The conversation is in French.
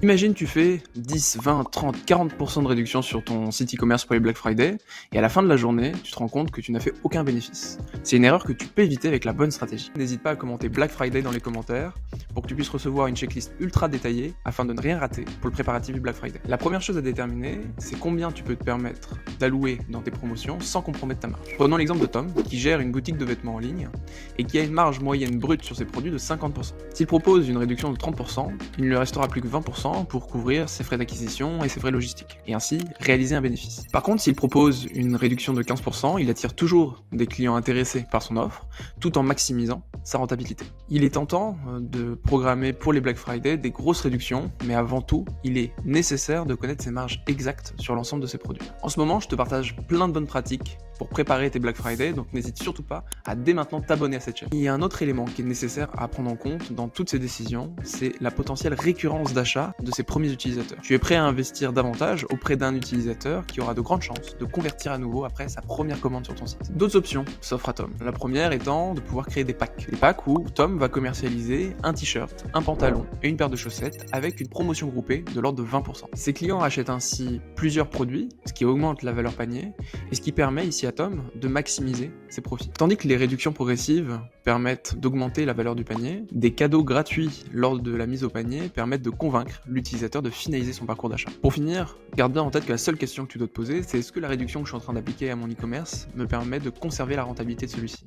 Imagine tu fais 10, 20, 30, 40% de réduction sur ton site e-commerce pour les Black Friday, et à la fin de la journée, tu te rends compte que tu n'as fait aucun bénéfice. C'est une erreur que tu peux éviter avec la bonne stratégie. N'hésite pas à commenter Black Friday dans les commentaires pour que tu puisses recevoir une checklist ultra détaillée afin de ne rien rater pour le préparatif du Black Friday. La première chose à déterminer, c'est combien tu peux te permettre d'allouer dans tes promotions sans compromettre ta marge. Prenons l'exemple de Tom, qui gère une boutique de vêtements en ligne et qui a une marge moyenne brute sur ses produits de 50%. S'il propose une réduction de 30%, il ne lui restera plus que 20% pour couvrir ses frais d'acquisition et ses frais logistiques, et ainsi réaliser un bénéfice. Par contre, s'il propose une réduction de 15%, il attire toujours des clients intéressés par son offre, tout en maximisant sa rentabilité. Il est tentant de programmer pour les Black Friday des grosses réductions, mais avant tout, il est nécessaire de connaître ses marges exactes sur l'ensemble de ses produits. En ce moment, je te partage plein de bonnes pratiques pour préparer tes Black Friday, donc n'hésite surtout pas à dès maintenant t'abonner à cette chaîne. Il y a un autre élément qui est nécessaire à prendre en compte dans toutes ces décisions, c'est la potentielle récurrence d'achat de ses premiers utilisateurs. Tu es prêt à investir davantage auprès d'un utilisateur qui aura de grandes chances de convertir à nouveau après sa première commande sur ton site. D'autres options s'offrent à Tom. La première étant de pouvoir créer des packs. Des packs où Tom va commercialiser un t-shirt, un pantalon et une paire de chaussettes avec une promotion groupée de l'ordre de 20%. Ses clients achètent ainsi plusieurs produits, ce qui augmente la valeur panier et ce qui permet ici à Tom de maximiser ses profits. Tandis que les réductions progressives permettent d'augmenter la valeur du panier, des cadeaux gratuits lors de la mise au panier permettent de convaincre l'utilisateur de finaliser son parcours d'achat. Pour finir, garde bien en tête que la seule question que tu dois te poser, c'est est-ce que la réduction que je suis en train d'appliquer à mon e-commerce me permet de conserver la rentabilité de celui-ci.